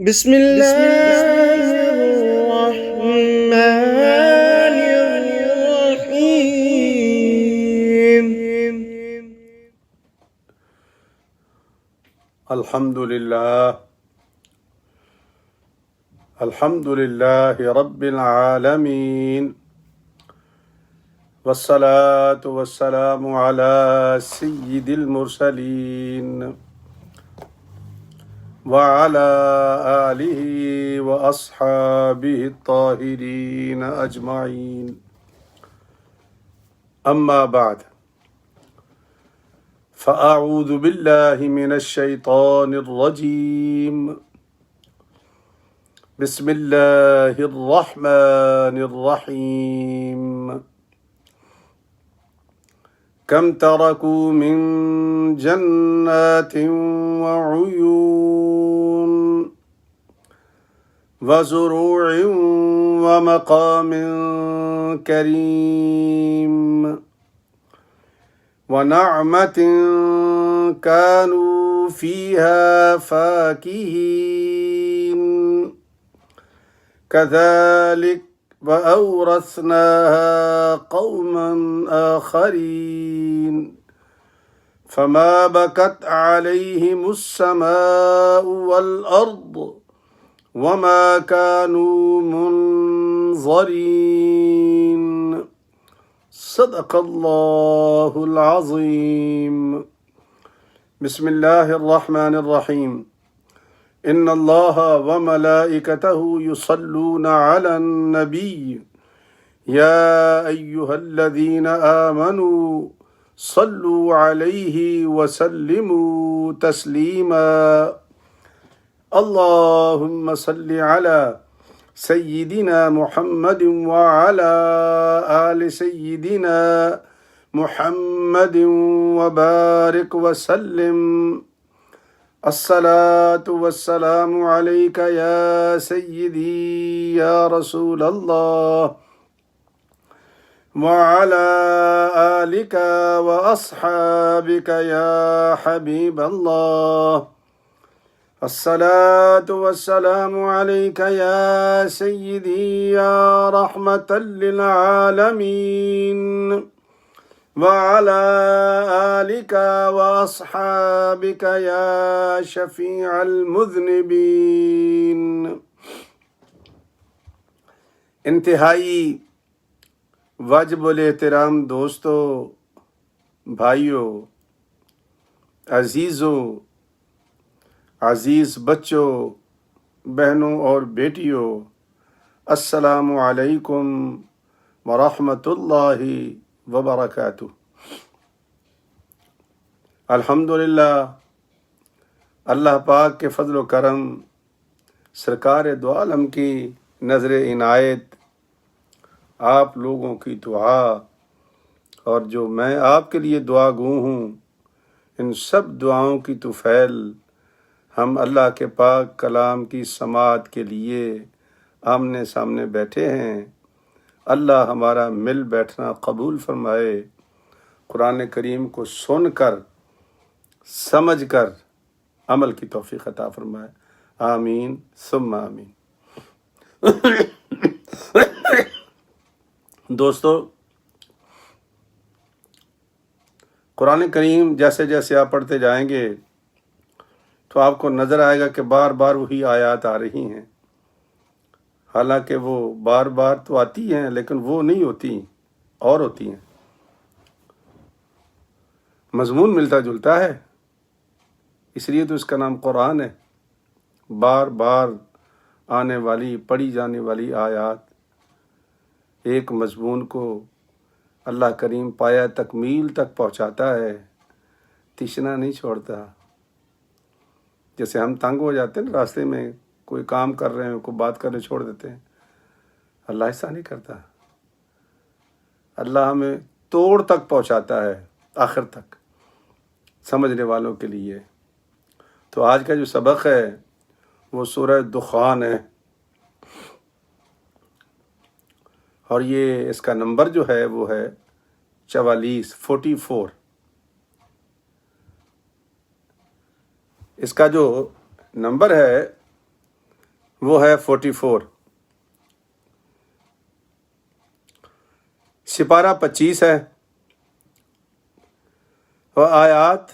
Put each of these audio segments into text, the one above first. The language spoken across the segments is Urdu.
بسم الله الرحمن الرحيم. الحمد لله رب العالمين، والصلاة والسلام على سيد المرسلين وعلى آله وأصحابه الطاهرين أجمعين. أما بعد، فأعوذ بالله من الشيطان الرجيم. بسم الله الرحمن الرحيم. كم تركوا من جنات وعيون وزروع ومقام كريم ونعمة كانوا فيها فاكهين، كذلك وأورثناها قوما آخرين، فما بكت عليهم السماء والأرض وما كانوا منظرين. صدق الله العظيم. بسم الله الرحمن الرحيم. إن الله وملائكته يصلون على النبي يا أيها الذين آمنوا صلوا عليه وسلموا تسليما. اللهم صل على سيدنا محمد وعلى آل سيدنا محمد وبارك وسلم. الصلاة والسلام عليك يا سيدي يا رسول الله، وعلى آلك وأصحابك يا حبيب الله. الصلاة والسلام عليك يا سيدي يا رحمة للعالمين، وعلى آلك وأصحابك يا شفيع المذنبين. انتہائی واجب الاحترام دوستو، بھائیوں، عزیزوں، عزیز بچوں، بہنوں اور بیٹیوں، السلام علیکم ورحمۃ اللہ وبرکاتہ۔ الحمدللہ، اللہ پاک کے فضل و کرم، سرکار دو عالم کی نظر عنایت، آپ لوگوں کی دعا اور جو میں آپ کے لیے دعا گو ہوں، ان سب دعاؤں کی طفیل ہم اللہ کے پاک کلام کی سماعت کے لیے آمنے سامنے بیٹھے ہیں۔ اللہ ہمارا مل بیٹھنا قبول فرمائے، قرآن کریم کو سن کر سمجھ کر عمل کی توفیق عطا فرمائے، آمین ثم آمین۔ دوستو، قرآن کریم جیسے جیسے آپ پڑھتے جائیں گے تو آپ کو نظر آئے گا کہ بار بار وہی آیات آ رہی ہیں، حالانکہ وہ بار بار تو آتی ہیں لیکن وہ نہیں ہوتی، اور ہوتی ہیں۔ مضمون ملتا جلتا ہے، اس لیے تو اس کا نام قرآن ہے۔ بار بار آنے والی، پڑھی جانے والی آیات ایک مضمون کو اللہ کریم پایا تکمیل تک پہنچاتا ہے، تشنا نہیں چھوڑتا۔ جیسے ہم تنگ ہو جاتے ہیں نا، راستے میں کوئی کام کر رہے ہیں، کوئی بات کرنے چھوڑ دیتے ہیں، اللہ ایسا نہیں کرتا۔ اللہ ہمیں توڑ تک پہنچاتا ہے، آخر تک، سمجھنے والوں کے لیے۔ تو آج کا جو سبق ہے وہ سورہ دخان ہے، اور یہ اس کا نمبر جو ہے وہ ہے 44۔ اس کا جو نمبر ہے وہ ہے 44، سپارہ 25 ہے، اور آیات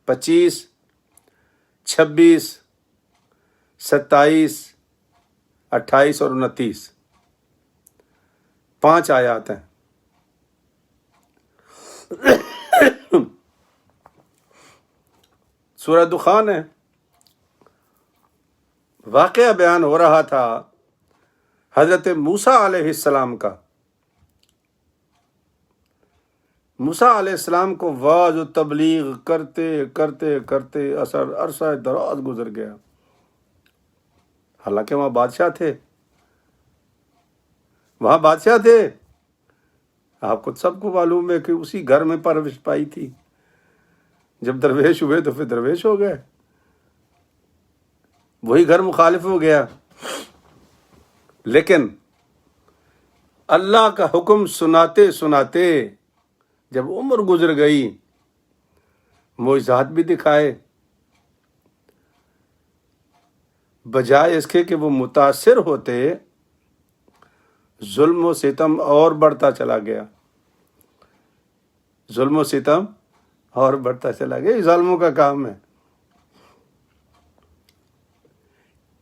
25، 26، 27، 28 اور 29، 5 آیات ہیں۔ سورہ دخان ہے۔ واقعہ بیان ہو رہا تھا حضرت موسیٰ علیہ السلام کا۔ موسیٰ علیہ السلام کو واعظ و تبلیغ کرتے کرتے کرتے عرصہ دراز گزر گیا، حالانکہ وہاں بادشاہ تھے، آپ کو سب کو معلوم ہے کہ اسی گھر میں پرورش پائی تھی، جب درویش ہوئے تو پھر درویش ہو گئے، وہی گھر مخالف ہو گیا۔ لیکن اللہ کا حکم سناتے سناتے جب عمر گزر گئی، معجزات بھی دکھائے، بجائے اس کے کہ وہ متاثر ہوتے، ظلم و ستم اور بڑھتا چلا گیا، ظلم و ستم اور بڑھتا چلا گیا۔ یہ ظالموں کا کام ہے۔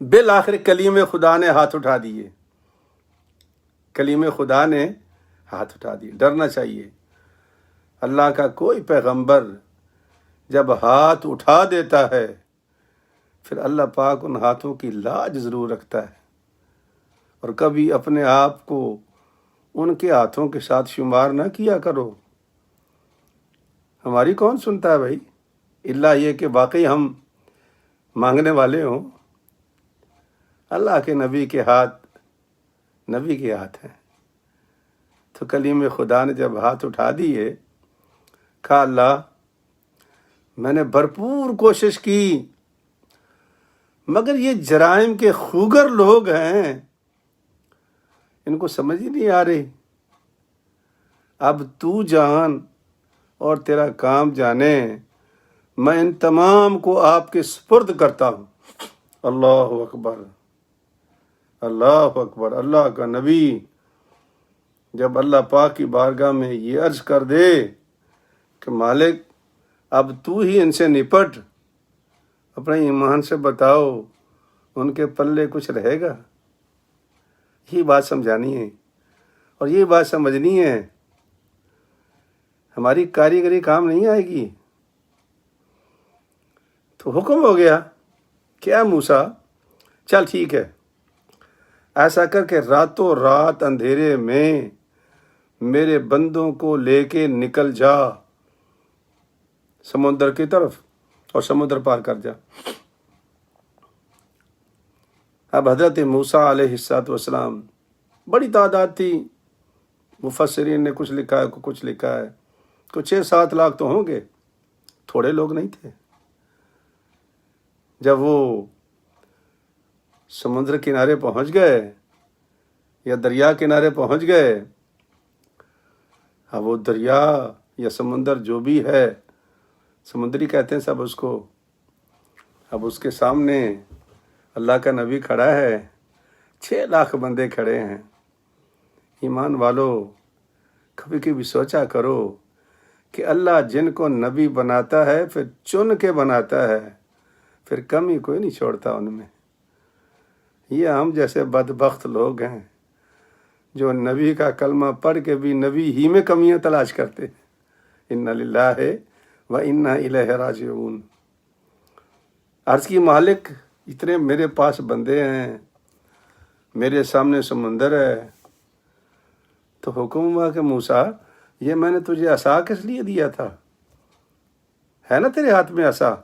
بالآخر کلیم خدا نے ہاتھ اٹھا دیے، کلیم خدا نے ہاتھ اٹھا دیے۔ ڈرنا چاہیے، اللہ کا کوئی پیغمبر جب ہاتھ اٹھا دیتا ہے پھر اللہ پاک ان ہاتھوں کی لاج ضرور رکھتا ہے، اور کبھی اپنے آپ کو ان کے ہاتھوں کے ساتھ شمار نہ کیا کرو۔ ہماری کون سنتا ہے بھائی، اللہ یہ کہ واقعی ہم مانگنے والے ہوں۔ اللہ کے نبی کے ہاتھ ہیں۔ تو کلیم خدا نے جب ہاتھ اٹھا دیے، کہا اللہ میں نے بھرپور کوشش کی، مگر یہ جرائم کے خوگر لوگ ہیں، ان کو سمجھ ہی نہیں آ رہی۔ اب تو جان اور تیرا کام جانے، میں ان تمام کو آپ کے سپرد کرتا ہوں۔ اللہ اکبر، اللہ اکبر۔ اللہ کا نبی جب اللہ پاک کی بارگاہ میں یہ عرض کر دے کہ مالک اب تو ہی ان سے نپٹ، اپنے ایمان سے بتاؤ ان کے پلے کچھ رہے گا؟ یہ بات سمجھانی ہے اور یہ بات سمجھنی ہے، ہماری کاریگری کام نہیں آئے گی۔ تو حکم ہو گیا، کیا موسیٰ چل ٹھیک ہے، ایسا کر کے راتوں رات اندھیرے میں میرے بندوں کو لے کے نکل جا سمندر کی طرف اور سمندر پار کر جا۔ اب حضرت موسیٰ علیہ السلام، بڑی تعداد تھی، مفسرین نے کچھ لکھا ہے، کچھ لکھا ہے، کچھ 6-7 لاکھ تو ہوں گے، تھوڑے لوگ نہیں تھے۔ جب وہ سمندر کنارے پہنچ گئے یا دریا کنارے پہنچ گئے، اب وہ دریا یا سمندر جو بھی ہے، سمندری کہتے ہیں سب اس کو، اب اس کے سامنے اللہ کا نبی کھڑا ہے، 6 لاکھ بندے کھڑے ہیں۔ ایمان والو، کبھی کبھی سوچا کرو کہ اللہ جن کو نبی بناتا ہے پھر چن کے بناتا ہے، پھر کمی کوئی نہیں چھوڑتا ان میں۔ یہ ہم جیسے بدبخت لوگ ہیں جو نبی کا کلمہ پڑھ کے بھی نبی ہی میں کمیاں تلاش کرتے ہیں۔ انا للہ و انا الیہ راجعون۔ عرض کی مالک اتنے میرے پاس بندے ہیں، میرے سامنے سمندر ہے، تو حکم ہوا کہ موسیٰ یہ میں نے تجھے عصا کس لیے دیا تھا؟ ہے نا تیرے ہاتھ میں عصا،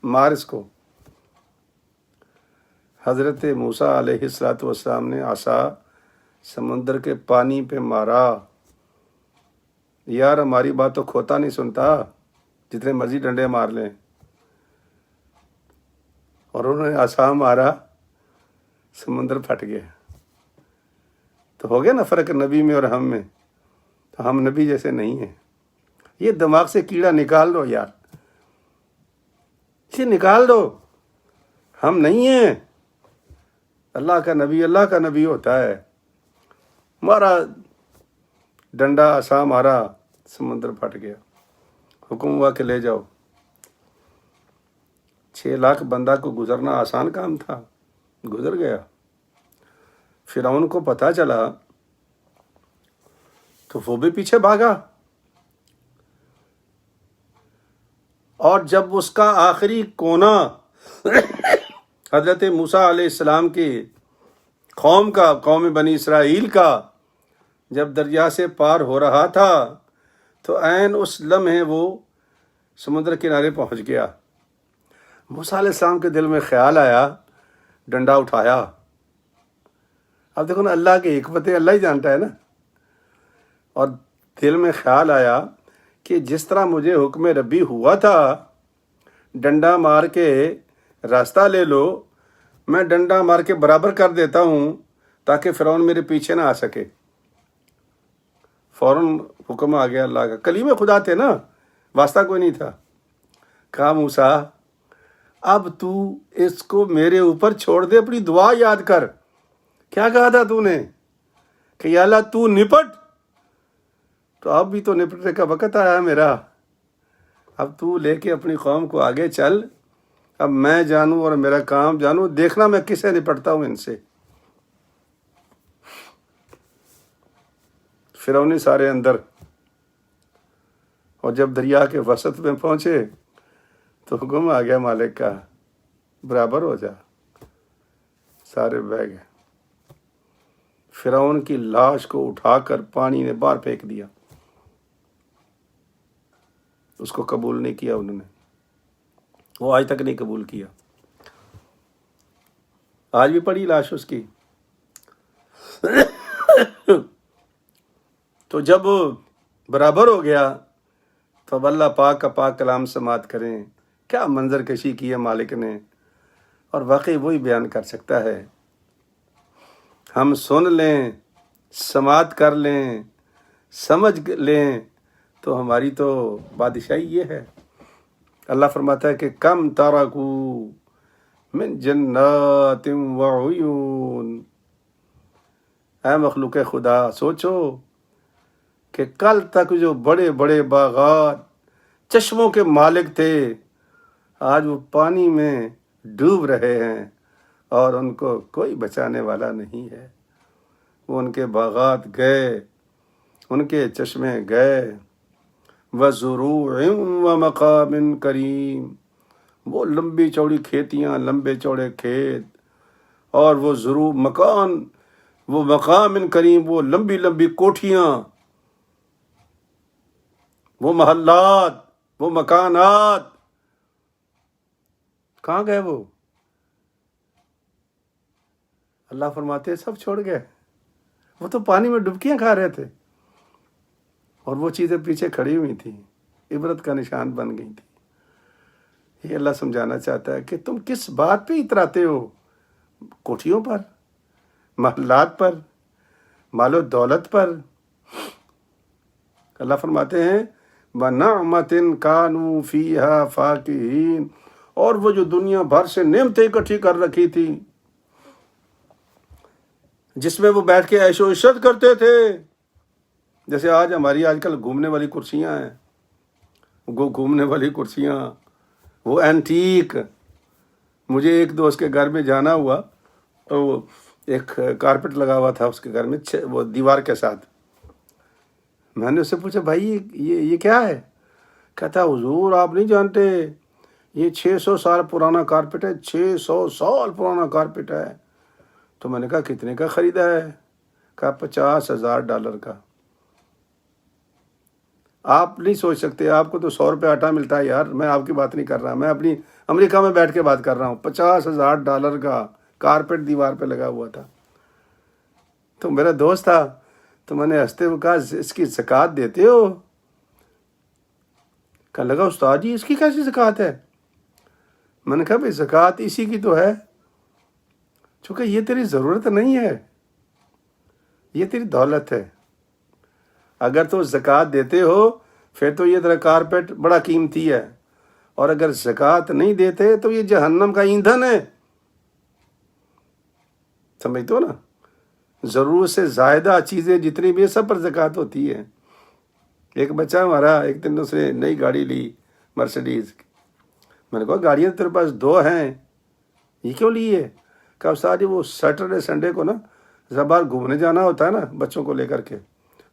مار اس کو۔ حضرت موسیٰ علیہ السلام نے عصا سمندر کے پانی پہ مارا۔ یار ہماری بات تو کھوتا نہیں سنتا، جتنے مرضی ڈنڈے مار لیں، اور انہوں نے عصا مارا، سمندر پھٹ گیا۔ تو ہو گیا نا فرق نبی میں اور ہم میں، تو ہم نبی جیسے نہیں ہیں۔ یہ دماغ سے کیڑا نکال دو یار، اسے نکال دو، ہم نہیں ہیں، اللہ کا نبی ہوتا ہے. مارا ڈنڈا آسا مارا, سمندر پھٹ گیا. حکم ہوا کہ لے جاؤ. 6 لاکھ بندہ کو گزرنا آسان کام تھا, گزر گیا. فرعون کو پتہ چلا تو وہ بھی پیچھے بھاگا, اور جب اس کا آخری کونا حضرت موسیٰ علیہ السلام کی قوم بنی اسرائیل کا جب دریا سے پار ہو رہا تھا تو عین اس لمحے وہ سمندر کنارے پہنچ گیا. موسیٰ علیہ السلام کے دل میں خیال آیا, ڈنڈا اٹھایا. اب دیکھو نا, اللہ کی حکمتیں اللہ ہی جانتا ہے نا. اور دل میں خیال آیا کہ جس طرح مجھے حکم ربی ہوا تھا ڈنڈا مار کے راستہ لے لو, میں ڈنڈا مار کے برابر کر دیتا ہوں تاکہ فرعون میرے پیچھے نہ آ سکے. فوراً حکم آ گیا اللہ کا. کلیم خدا تھے نا, واسطہ کوئی نہیں تھا. کہا موسیٰ اب تو اس کو میرے اوپر چھوڑ دے, اپنی دعا یاد کر. کیا کہا تھا تو نے کہ یا اللہ تو نپٹ, تو اب بھی تو نپٹنے کا وقت آیا میرا. اب تو لے کے اپنی قوم کو آگے چل, اب میں جانوں اور میرا کام جانوں, دیکھنا میں کسے نپٹتا ہوں ان سے. فرعونی سارے اندر, اور جب دریا کے وسط میں پہنچے تو حکم آ گیا مالک کا, برابر ہو جا. سارے بہ گئے. فرعون کی لاش کو اٹھا کر پانی نے باہر پھینک دیا. اس کو قبول نہیں کیا انہوں نے, وہ آج تک نہیں قبول کیا. آج بھی پڑی لاش اس کی. تو جب برابر ہو گیا تو اب اللہ پاک کا پاک کلام سماعت کریں. کیا منظر کشی کی ہے مالک نے, اور واقعی وہی بیان کر سکتا ہے. ہم سن لیں, سماعت کر لیں, سمجھ لیں تو ہماری تو بادشاہی یہ ہے. اللہ فرماتا ہے کہ کم ترکو من جنات وعیون. اے مخلوق خدا سوچو کہ کل تک جو بڑے بڑے باغات چشموں کے مالک تھے آج وہ پانی میں ڈوب رہے ہیں اور ان کو کوئی بچانے والا نہیں ہے. وہ ان کے باغات گئے, ان کے چشمے گئے. وَزُرُوعٍ وَمَقَامٍ کریم, وہ لمبی چوڑی کھیتیاں, لمبے چوڑے کھیت, اور وہ زروع مکان, وہ مقام کریم, وہ لمبی لمبی کوٹھیاں, وہ محلات, وہ مکانات. کہاں گئے وہ؟ اللہ فرماتے ہیں سب چھوڑ گئے. وہ تو پانی میں ڈبکیاں کھا رہے تھے, اور وہ چیزیں پیچھے کھڑی ہوئی تھیں, عبرت کا نشان بن گئی تھی. یہ اللہ سمجھانا چاہتا ہے کہ تم کس بات پہ اتراتے ہو؟ کوٹھیوں پر, محلات پر, مال و دولت پر. اللہ فرماتے ہیں وَنَعْمَةٍ كَانُوا فِيهَا فَاكِهِينَ, اور وہ جو دنیا بھر سے نعمتیں اکٹھی کر رکھی تھی جس میں وہ بیٹھ کے عیش و عشرت کرتے تھے. جیسے ہماری آج کل گھومنے والی کرسیاں ہیں, گھومنے والی کرسیاں, وہ اینٹیک. مجھے ایک دوست کے گھر میں جانا ہوا تو وہ ایک کارپٹ لگا ہوا تھا اس کے گھر میں, وہ دیوار کے ساتھ. میں نے اس سے پوچھا بھائی یہ کیا ہے؟ کہتا حضور آپ نہیں جانتے, یہ 600 سال پرانا کارپٹ ہے, 600 سال پرانا کارپٹ ہے. تو میں نے کہا کتنے کا خریدا ہے؟ کہا $50,000 کا. آپ نہیں سوچ سکتے, آپ کو تو 100 روپے آٹا ملتا ہے یار. میں آپ کی بات نہیں کر رہا, میں اپنی امریکہ میں بیٹھ کے بات کر رہا ہوں. $50,000 کا کارپٹ دیوار پہ لگا ہوا تھا. تو میرا دوست تھا, تو میں نے ہنستے ہوئے کہا اس کی زکوٰۃ دیتے ہو؟ کہنے لگا استاد جی اس کی کیسی زکوٰۃ ہے؟ میں نے کہا بھائی زکوٰۃ اسی کی تو ہے, چونکہ یہ تیری ضرورت نہیں ہے, یہ تیری دولت ہے. اگر تو زکوٰۃ دیتے ہو پھر تو یہ تیرا کارپیٹ بڑا قیمتی ہے, اور اگر زکوٰۃ نہیں دیتے تو یہ جہنم کا ایندھن ہے. سمجھتے ہو نا، ضرورت سے زائدہ چیزیں جتنی بھی ہیں سب پر زکوٰۃ ہوتی ہے۔ ایک بچہ ہمارا ایک دن اس نے نئی گاڑی لی، مرسیڈیز۔ میں نے کہا گاڑیاں تیرے پاس 2 ہیں، یہ کیوں لی ہے؟ کہا استاد جی وہ سیٹرڈے سنڈے کو نا جب باہر گھومنے جانا ہوتا ہے نا بچوں کو لے کر کے،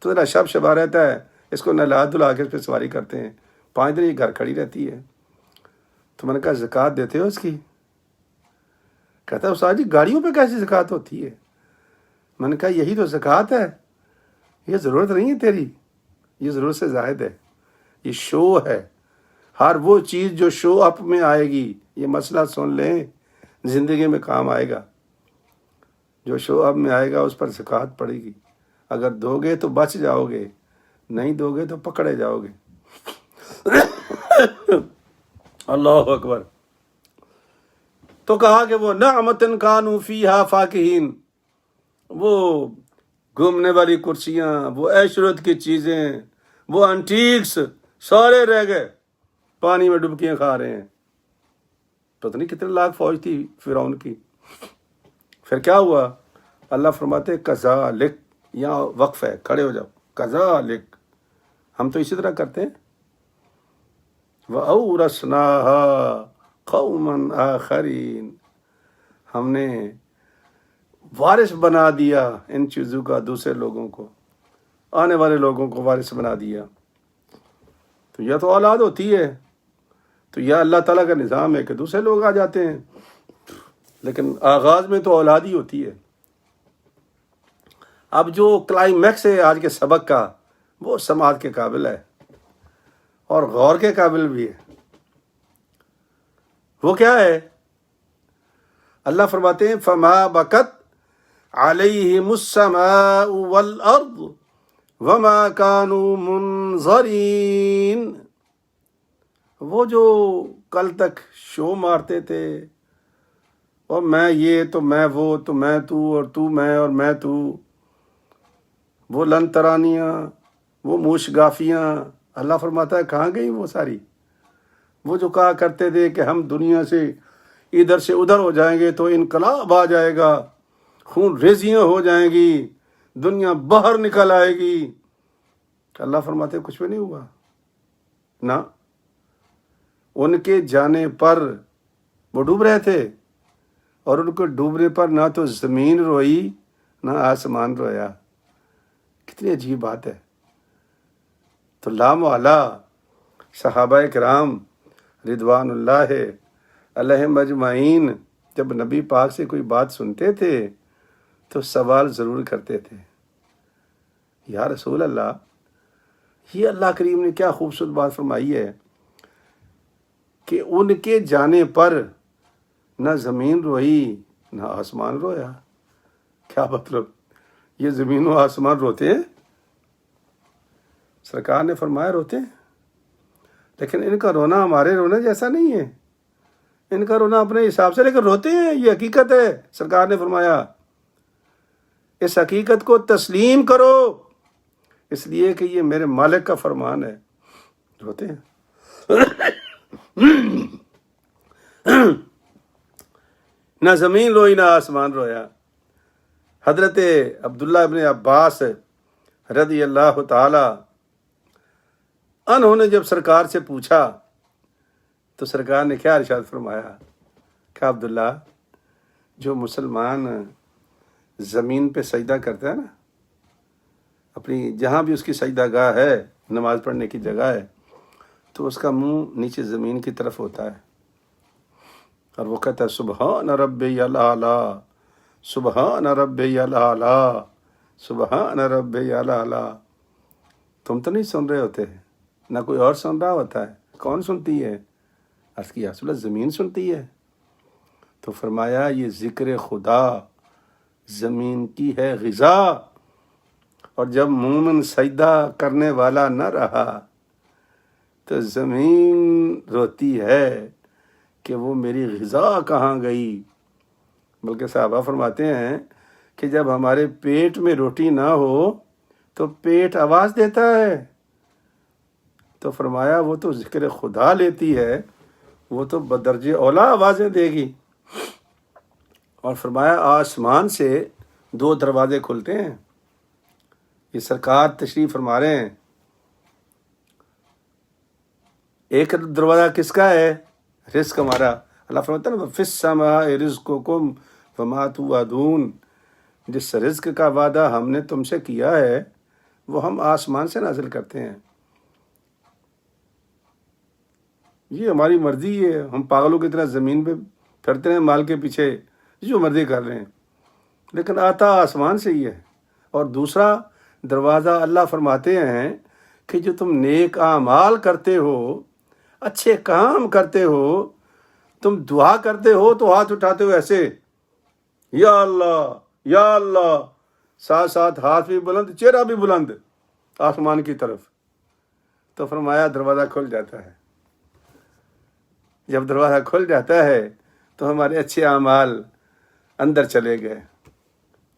تو ذرا شبا رہتا ہے، اس کو نہلا دھلا کے اس پہ سواری کرتے ہیں، 5 دن یہ گھر کھڑی رہتی ہے۔ تو میں نے کہا زکوٰۃ دیتے ہو اس کی؟ کہتا ہے استاد جی گاڑیوں پہ کیسی زکوٰۃ ہوتی ہے؟ میں نے کہا یہی تو زکوٰۃ ہے، یہ ضرورت نہیں ہے تیری، یہ ضرورت سے زائد ہے، یہ شو ہے۔ ہر وہ چیز جو شو اپ میں آئے گی، یہ مسئلہ سن لیں، زندگی میں کام آئے گا، جو شو اپ میں آئے گا اس پر زکوٰۃ پڑے گی۔ اگر دو گے تو بچ جاؤ گے، نہیں دو گے تو پکڑے جاؤ گے۔ اللہ اکبر۔ تو کہا کہ وہ نعمت کانوا فیہا فاکہین، وہ گھومنے والی کرسیاں، وہ عشرت کی چیزیں، وہ انٹیکس سارے رہ گئے، پانی میں ڈبکیاں کھا رہے ہیں۔ پتہ نہیں کتنے لاکھ فوج تھی فرعون کی۔ پھر کیا ہوا؟ اللہ فرماتے کذالک، یہاں وقف ہے، کھڑے ہو جاؤ، کذالک، ہم تو اسی طرح کرتے ہیں۔ وَأَوْرَثْنَاهَا قَوْمًا آخَرِينَ، ہم نے وارث بنا دیا ان چیزوں کا دوسرے لوگوں کو، آنے والے لوگوں کو وارث بنا دیا۔ تو یا تو اولاد ہوتی ہے، تو یا اللہ تعالیٰ کا نظام ہے کہ دوسرے لوگ آ جاتے ہیں، لیکن آغاز میں تو اولاد ہی ہوتی ہے۔ اب جو کلائمیکس ہے آج کے سبق کا، وہ سماعت کے قابل ہے اور غور کے قابل بھی ہے۔ وہ کیا ہے؟ اللہ فرماتے ہیں فَمَا بَكَتْ عَلَيْهِمُ السَّمَاءُ وَالْأَرْضُ وَمَا كَانُوا مُنظَرِينَ، وہ جو کل تک شو مارتے تھے، اور میں یہ تو میں وہ، تو میں تو، اور تو میں، اور میں تو، وہ لن ترانیاں، وہ موش گافیاں، اللہ فرماتا ہے کہاں گئی وہ ساری؟ وہ جو کہا کرتے تھے کہ ہم دنیا سے ادھر سے ادھر ہو جائیں گے تو انقلاب آ جائے گا، خون ریزیاں ہو جائیں گی، دنیا باہر نکل آئے گی، اللہ فرماتے کچھ بھی نہیں ہوا نہ۔ ان کے جانے پر وہ ڈوب رہے تھے، اور ان کو ڈوبنے پر نہ تو زمین روئی نہ آسمان رویا۔ کتنی عجیب بات ہے۔ تو لامحالہ صحابہ کرام رضوان اللہ علیہم اجمعین جب نبی پاک سے کوئی بات سنتے تھے تو سوال ضرور کرتے تھے، یا رسول اللہ، یہ اللہ کریم نے کیا خوبصورت بات فرمائی ہے کہ ان کے جانے پر نہ زمین روئی نہ آسمان رویا۔ کیا مطلب؟ یہ زمین و آسمان روتے ہیں؟ سرکار نے فرمایا روتے ہیں، لیکن ان کا رونا ہمارے رونے جیسا نہیں ہے، ان کا رونا اپنے حساب سے، لیکن روتے ہیں، یہ حقیقت ہے۔ سرکار نے فرمایا اس حقیقت کو تسلیم کرو، اس لیے کہ یہ میرے مالک کا فرمان ہے، روتے ہیں۔ نہ زمین روئی نہ آسمان رویا۔ حضرت عبداللہ ابن عباس رضی اللہ تعالی انہوں نے جب سرکار سے پوچھا تو سرکار نے کیا ارشاد فرمایا کہ عبداللہ، جو مسلمان زمین پہ سجدہ کرتا ہے نا، اپنی جہاں بھی اس کی سجدہ گاہ ہے، نماز پڑھنے کی جگہ ہے، تو اس کا منہ نیچے زمین کی طرف ہوتا ہے، اور وہ کہتا ہے سبحان ربی الاعلی، سبحان ربی الاعلی، سبحان ربی الاعلی۔ تم تو نہیں سن رہے ہوتے، نہ کوئی اور سن رہا ہوتا ہے، کون سنتی ہے؟ عرض کی یا رسول اللہ، زمین سنتی ہے۔ تو فرمایا یہ ذکر خدا زمین کی ہے غذا، اور جب مومن سجدہ کرنے والا نہ رہا تو زمین روتی ہے کہ وہ میری غذا کہاں گئی۔ بلکہ صحابہ فرماتے ہیں کہ جب ہمارے پیٹ میں روٹی نہ ہو تو پیٹ آواز دیتا ہے، تو فرمایا وہ تو ذکر خدا لیتی ہے، وہ تو بدرجہ اولا آوازیں دے گی۔ اور فرمایا آسمان سے 2 دروازے کھلتے ہیں. یہ سرکار تشریف فرما رہے ہیں. ایک دروازہ کس کا ہے؟ رزق ہمارا. اللہ فرماتا ہے نا فِي السَّمَاءِ رِزْقُكُمْ وَمَا تُوعَدُونَ. جس رزق کا وعدہ ہم نے تم سے کیا ہے وہ ہم آسمان سے نازل کرتے ہیں. یہ ہماری مرضی ہے. ہم پاگلوں کی طرح زمین پہ پھرتے ہیں مال کے پیچھے جو مرضی کر رہے ہیں، لیکن آتا آسمان سے ہی ہے. اور دوسرا دروازہ اللہ فرماتے ہیں کہ جو تم نیک اعمال کرتے ہو، اچھے کام کرتے ہو، تم دعا کرتے ہو تو ہاتھ اٹھاتے ہو ایسے، یا اللہ یا اللہ، ساتھ ساتھ ہاتھ بھی بلند، چہرہ بھی بلند آسمان کی طرف. تو فرمایا دروازہ کھل جاتا ہے. جب دروازہ کھل جاتا ہے تو ہمارے اچھے اعمال اندر چلے گئے.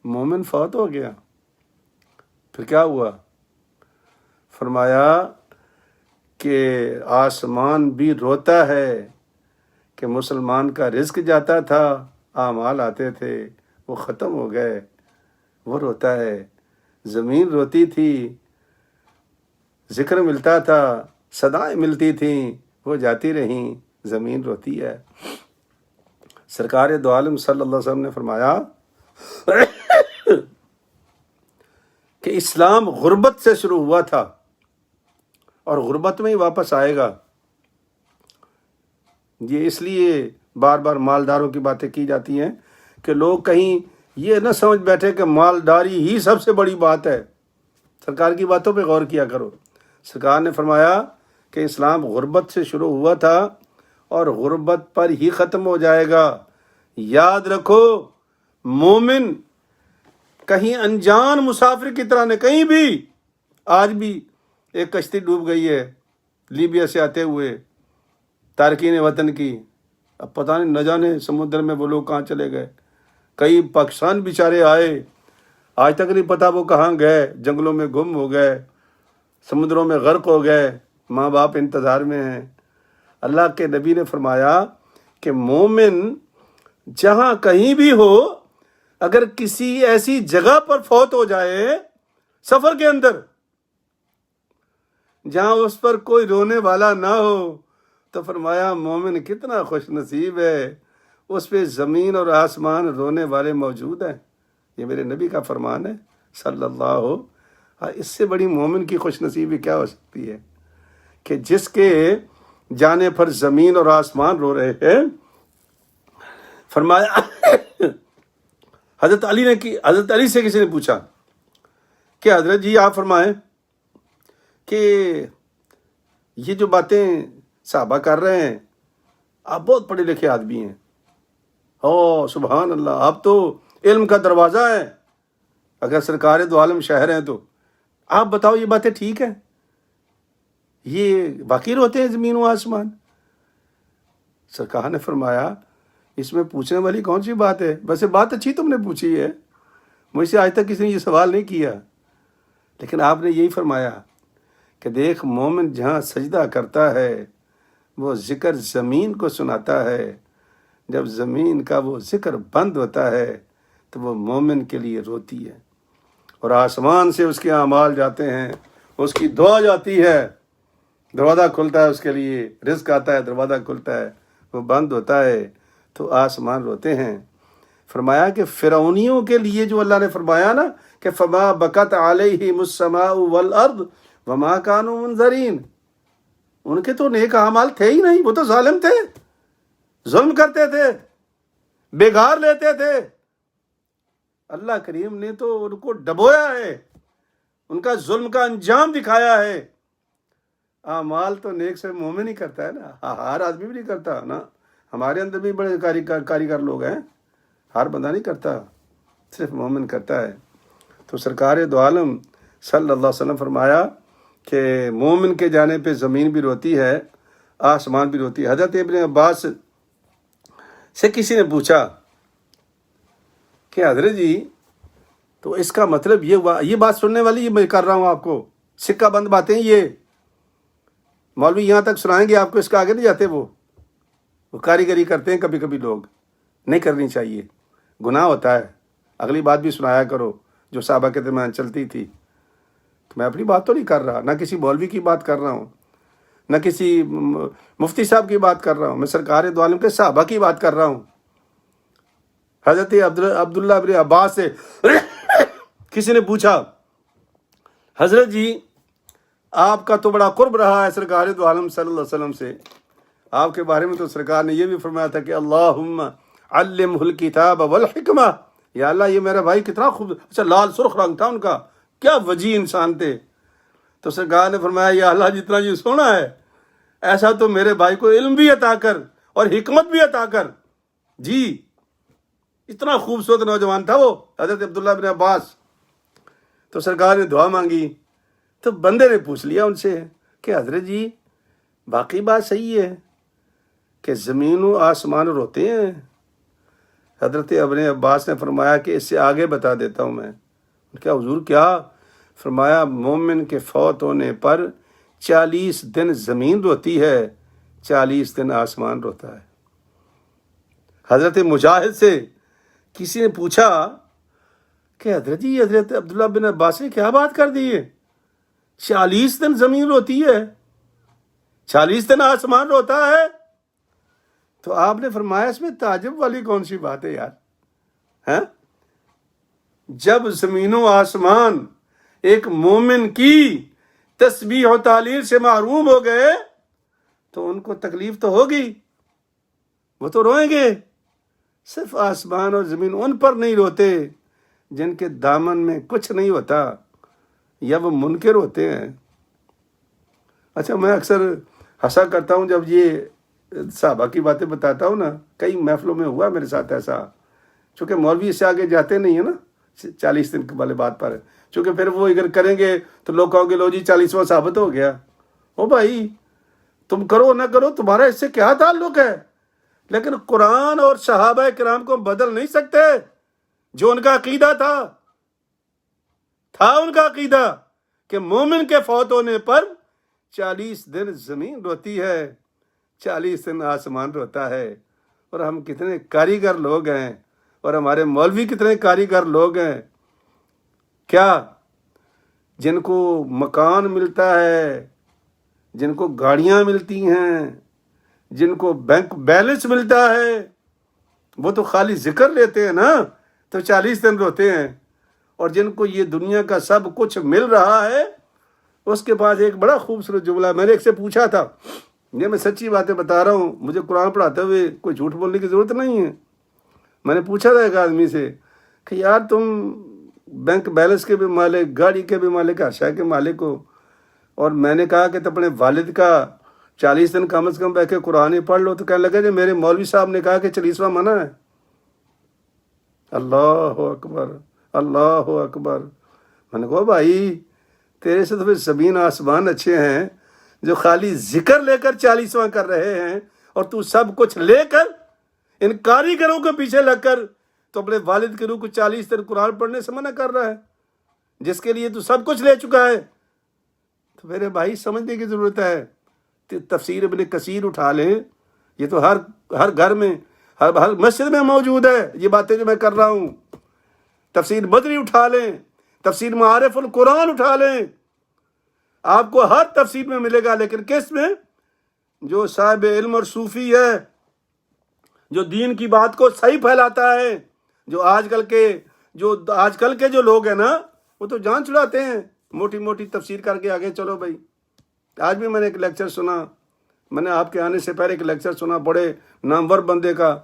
مومن فوت ہو گیا، پھر کیا ہوا؟ فرمایا کہ آسمان بھی روتا ہے کہ مسلمان کا رزق جاتا تھا، اعمال آتے تھے وہ ختم ہو گئے، وہ روتا ہے. زمین روتی تھی، ذکر ملتا تھا، صدائیں ملتی تھیں، وہ جاتی رہیں، زمین روتی ہے. سرکار دو عالم صلی اللہ علیہ وسلم نے فرمایا کہ اسلام غربت سے شروع ہوا تھا اور غربت میں ہی واپس آئے گا. یہ اس لیے بار بار مالداروں کی باتیں کی جاتی ہیں کہ لوگ کہیں یہ نہ سمجھ بیٹھے کہ مالداری ہی سب سے بڑی بات ہے. سرکار کی باتوں پہ غور کیا کرو. سرکار نے فرمایا کہ اسلام غربت سے شروع ہوا تھا اور غربت پر ہی ختم ہو جائے گا. یاد رکھو، مومن کہیں انجان مسافر کی طرح نے کہیں بھی. آج بھی ایک کشتی ڈوب گئی ہے لیبیا سے آتے ہوئے تارکین وطن کی. اب پتہ نہیں نہ جانے سمندر میں وہ لوگ کہاں چلے گئے. کئی پاکستان بیچارے آئے، آج تک نہیں پتہ وہ کہاں گئے. جنگلوں میں گم ہو گئے، سمندروں میں غرق ہو گئے، ماں باپ انتظار میں ہیں. اللہ کے نبی نے فرمایا کہ مومن جہاں کہیں بھی ہو، اگر کسی ایسی جگہ پر فوت ہو جائے سفر کے اندر جہاں اس پر کوئی رونے والا نہ ہو، تو فرمایا مومن کتنا خوش نصیب ہے، اس پہ زمین اور آسمان رونے والے موجود ہیں. یہ میرے نبی کا فرمان ہے صلی اللہ. اس سے بڑی مومن کی خوش نصیبی کیا ہو سکتی ہے کہ جس کے جانے پر زمین اور آسمان رو رہے ہیں. فرمایا حضرت علی سے کسی نے پوچھا کہ حضرت جی آپ فرمائیں کہ یہ جو باتیں صحابہ کر رہے ہیں، آپ بہت پڑھے لکھے آدمی ہیں، او سبحان اللہ، آپ تو علم کا دروازہ ہے، اگر سرکار دو عالم شہر ہیں تو آپ بتاؤ یہ باتیں ٹھیک ہیں؟ یہ باقی ہوتے ہیں زمین و آسمان؟ سرکار نے فرمایا اس میں پوچھنے والی کون سی بات ہے؟ ویسے بات اچھی تم نے پوچھی ہے، مجھ سے آج تک کسی نے یہ سوال نہیں کیا، لیکن آپ نے یہی فرمایا کہ دیکھ مومن جہاں سجدہ کرتا ہے وہ ذکر زمین کو سناتا ہے. جب زمین کا وہ ذکر بند ہوتا ہے تو وہ مومن کے لیے روتی ہے، اور آسمان سے اس کے اعمال جاتے ہیں، اس کی دعا جاتی ہے، دروازہ کھلتا ہے اس کے لیے، رزق آتا ہے، دروازہ کھلتا ہے، وہ بند ہوتا ہے تو آسمان روتے ہیں. فرمایا کہ فرعونیوں کے لیے جو اللہ نے فرمایا نا کہ فما بکت علیہم السماء والارض وما كانوا منذرین، ان کے تو نیک اعمال تھے ہی نہیں، وہ تو ظالم تھے، ظلم کرتے تھے، بگار لیتے تھے. اللہ کریم نے تو ان کو ڈبویا ہے، ان کا ظلم کا انجام دکھایا ہے. اعمال تو نیک سے مومن ہی کرتا ہے نا، ہر آدمی بھی نہیں کرتا نا. ہمارے اندر بھی بڑے کاریگر لوگ ہیں، ہر بندہ نہیں کرتا، صرف مومن کرتا ہے. تو سرکار دو عالم صلی اللہ علیہ وسلم فرمایا کہ مومن کے جانے پہ زمین بھی روتی ہے، آسمان بھی روتی ہے. حضرت ابن عباس سے کسی نے پوچھا کہ حضرت جی تو اس کا مطلب یہ ہوا، یہ بات سننے والی یہ میں کر رہا ہوں آپ کو، سکہ بند باتیں یہ مولوی یہاں تک سنائیں گے آپ کو، اس کا آگے نہیں جاتے. وہ کاریگری کرتے ہیں کبھی کبھی لوگ، نہیں کرنی چاہیے. گناہ ہوتا ہے. اگلی بات بھی سنایا کرو جو صحابہ کے درمیان چلتی تھی. تو میں اپنی بات تو نہیں کر رہا، نہ کسی مولوی کی بات کر رہا ہوں، نہ کسی مفتی صاحب کی بات کر رہا ہوں، میں سرکار دو عالم کے صحابہ کی بات کر رہا ہوں. حضرت عبداللہ بن عباس سے کسی نے پوچھا حضرت جی آپ کا تو بڑا قرب رہا ہے سرکار دو عالم صلی اللہ علیہ وسلم سے، آپ کے بارے میں تو سرکار نے یہ بھی فرمایا تھا کہ اللہم علمہ الکتاب والحکمہ. یا اللہ یہ میرا بھائی کتنا خوب، اچھا لال سرخ رنگ تھا ان کا، کیا وجیح انسان تھے. تو سرکار نے فرمایا یا اللہ جتنا یہ سونا ہے ایسا تو میرے بھائی کو علم بھی عطا کر اور حکمت بھی عطا کر. جی اتنا خوبصورت نوجوان تھا وہ حضرت عبداللہ بن عباس. تو سرکار نے دعا مانگی. تو بندے نے پوچھ لیا ان سے کہ حضرت جی باقی بات صحیح ہے کہ زمین و آسمان روتے ہیں؟ حضرت ابن عباس نے فرمایا کہ اس سے آگے بتا دیتا ہوں میں. کیا حضور کیا؟ فرمایا مومن کے فوت ہونے پر 40 دن زمین روتی ہے، 40 دن آسمان روتا ہے. حضرت مجاہد سے کسی نے پوچھا کہ حضرت جی حضرت عبداللہ بن عباس نے کیا بات کر دی ہے، 40 دن زمین روتی ہے، 40 دن آسمان روتا ہے؟ تو آپ نے فرمایا اس میں تعجب والی کون سی بات ہے یار؟ ہاں جب زمین و آسمان ایک مومن کی تسبیح و تعلیل سے محروم ہو گئے تو ان کو تکلیف تو ہوگی، وہ تو روئیں گے. صرف آسمان اور زمین ان پر نہیں روتے جن کے دامن میں کچھ نہیں ہوتا یا وہ منکر ہوتے ہیں. اچھا میں اکثر ہنسا کرتا ہوں جب یہ صحابہ کی باتیں بتاتا ہوں نا، کئی محفلوں میں ہوا میرے ساتھ ایسا، چونکہ مولوی اس سے آگے جاتے نہیں ہیں نا 40 دن والے بات پر، چونکہ پھر وہ اگر کریں گے تو لوگ کہو گے لو جی 40واں ثابت ہو گیا. او بھائی تم کرو نہ کرو تمہارا اس سے کیا تعلق ہے؟ لیکن قرآن اور صحابہ کرام کو بدل نہیں سکتے. جو ان کا عقیدہ تھا ان کا عقیدہ کہ مومن کے فوت ہونے پر 40 دن زمین روتی ہے، 40 دن آسمان روتا ہے. اور ہم کتنے کاریگر لوگ ہیں اور ہمارے مولوی کتنے کاریگر لوگ ہیں کیا، جن کو مکان ملتا ہے، جن کو گاڑیاں ملتی ہیں، جن کو بینک بیلنس ملتا ہے، وہ تو خالی ذکر لیتے ہیں نا تو 40 دن روتے ہیں. اور جن کو یہ دنیا کا سب کچھ مل رہا ہے اس کے پاس ایک بڑا خوبصورت جملہ میں نے ایک سے پوچھا تھا، یہ میں سچی باتیں بتا رہا ہوں، مجھے قرآن پڑھاتے ہوئے کوئی جھوٹ بولنے کی ضرورت نہیں ہے. میں نے پوچھا تھا ایک آدمی سے کہ یار تم بینک بیلنس کے بھی مالک، گاڑی کے بھی مالک، ہر شے کے مالک ہو، اور میں نے کہا کہ تو اپنے والد کا 40 دن کم از کم بیٹھ کے قرآن ہی پڑھ لو. تو کہنے لگا کہ میرے مولوی صاحب نے کہا کہ 40واں منع ہے. اللہ اکبر اللہ اکبر. میں نے کہا بھائی تیرے سے تو پھر زمین آسمان اچھے ہیں جو خالی ذکر لے کر 40واں کر رہے ہیں، اور تو سب کچھ لے کر ان کاریگروں کے پیچھے لگ کر تو اپنے والد کے روح کو 40 دن قرآن پڑھنے سے منع کر رہا ہے جس کے لیے تو سب کچھ لے چکا ہے. تو میرے بھائی سمجھنے کی ضرورت ہے. تفسیر ابن کثیر اٹھا لیں، یہ تو ہر گھر میں ہر مسجد میں موجود ہے یہ باتیں جو میں کر رہا ہوں. تفسیر بدری اٹھا لیں، تفسیر معارف القرآن اٹھا لیں، آپ کو ہر تفسیر میں ملے گا. لیکن کس میں؟ جو صاحب علم اور صوفی ہے، جو دین کی بات کو صحیح پھیلاتا ہے. جو آج کل کے جو لوگ ہیں نا وہ تو جان چھڑاتے ہیں، موٹی موٹی تفسیر کر کے آگے چلو بھائی. آج بھی میں نے ایک لیکچر سنا، میں نے آپ کے آنے سے پہلے ایک لیکچر سنا بڑے نامور بندے کا،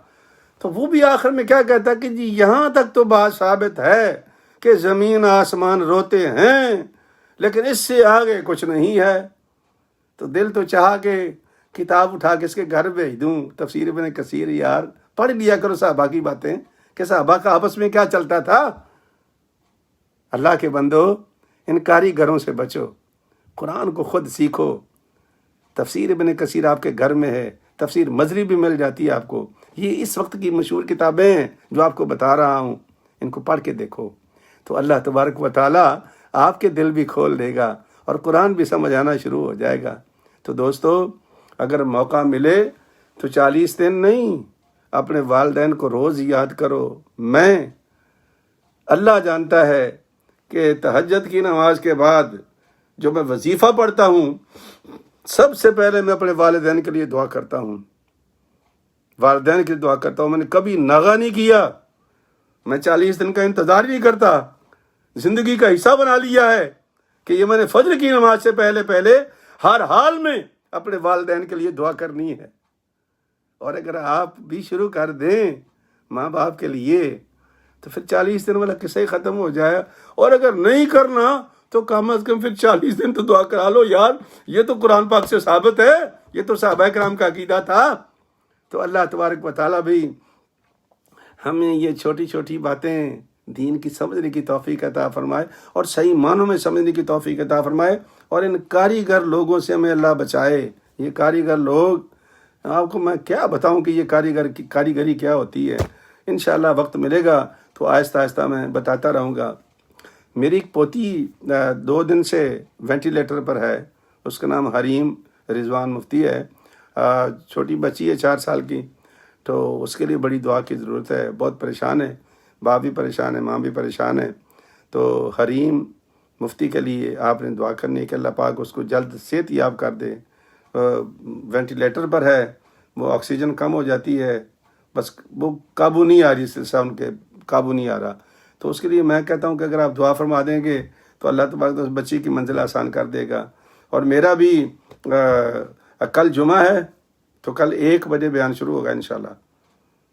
تو وہ بھی آخر میں کیا کہتا کہ جی یہاں تک تو بات ثابت ہے کہ زمین آسمان روتے ہیں لیکن اس سے آگے کچھ نہیں ہے. تو دل تو چاہا کہ کتاب اٹھا کے اس کے گھر بھیج دوں، تفسیر ابن کثیر یار پڑھ لیا کرو صحابہ کی باتیں کہ صحابہ کا آپس میں کیا چلتا تھا. اللہ کے بندو ان کاریگروں سے بچو، قرآن کو خود سیکھو. تفسیر ابن کثیر آپ کے گھر میں ہے، تفسیر مزری بھی مل جاتی ہے آپ کو. یہ اس وقت کی مشہور کتابیں ہیں جو آپ کو بتا رہا ہوں، ان کو پڑھ کے دیکھو تو اللہ تبارک و تعالیٰ آپ کے دل بھی کھول دے گا اور قرآن بھی سمجھ آنا شروع ہو جائے گا. تو دوستو اگر موقع ملے تو 40 دن نہیں، اپنے والدین کو روز یاد کرو. اللہ جانتا ہے کہ تہجد کی نماز کے بعد جو میں وظیفہ پڑھتا ہوں سب سے پہلے میں اپنے والدین کے لیے دعا کرتا ہوں. والدین کے لیے دعا کرتا ہوں. میں نے کبھی ناغہ نہیں کیا. میں 40 دن کا انتظار نہیں کرتا. زندگی کا حصہ بنا لیا ہے کہ یہ میں نے فجر کی نماز سے پہلے ہر حال میں اپنے والدین کے لیے دعا کرنی ہے. اور اگر آپ بھی شروع کر دیں ماں باپ کے لیے تو پھر 40 دن والا قصہ ہی ختم ہو جائے. اور اگر نہیں کرنا تو کم از کم پھر 40 دن تو دعا کرا لو یار. یہ تو قرآن پاک سے ثابت ہے, یہ تو صحابہ کرام کا عقیدہ تھا. تو اللہ تبارک و تعالیٰ بھی ہمیں یہ چھوٹی چھوٹی باتیں دین کی سمجھنے کی توفیق عطا فرمائے اور صحیح معنوں میں سمجھنے کی توفیق عطا فرمائے. اور ان کاریگر لوگوں سے ہمیں اللہ بچائے. یہ کاریگر لوگ, آپ کو میں کیا بتاؤں کہ یہ کاریگری کیا ہوتی ہے. انشاءاللہ وقت ملے گا تو آہستہ آہستہ میں بتاتا رہوں گا. میری ایک پوتی 2 دن سے وینٹیلیٹر پر ہے. اس کا نام حریم رضوان مفتی ہے. چھوٹی بچی ہے 4 سال کی. تو اس کے لیے بڑی دعا کی ضرورت ہے. بہت پریشان ہے, باپ بھی پریشان ہے, ماں بھی پریشان ہے. تو حریم مفتی کے لیے آپ نے دعا کرنی ہے کہ اللہ پاک اس کو جلد صحت یاب کر دے. وینٹیلیٹر پر ہے, وہ آکسیجن کم ہو جاتی ہے, بس وہ قابو نہیں آ رہی, سلسلہ ان کے قابو نہیں آ رہا. تو اس کے لیے میں کہتا ہوں کہ اگر آپ دعا فرما دیں گے تو اللہ تبارک اس بچی کی منزل آسان کر دے گا. اور میرا بھی کل جمعہ ہے تو کل 1 بجے بیان شروع ہوگا انشاءاللہ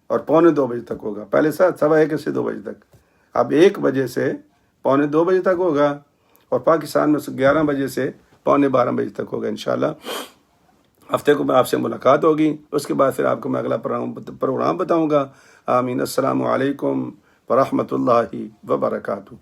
اور 1:45 بجے تک ہوگا. پہلے 1:15 سے 2 بجے تک, اب 1 بجے سے 1:45 بجے تک ہوگا. اور پاکستان میں 11 بجے سے 11:15 بجے تک ہوگا انشاءاللہ. ہفتے کو میں آپ سے ملاقات ہوگی. اس کے بعد پھر آپ کو میں اگلا پروگرام بتاؤں گا. آمین. السلام علیکم ورحمۃ اللہ وبرکاتہ.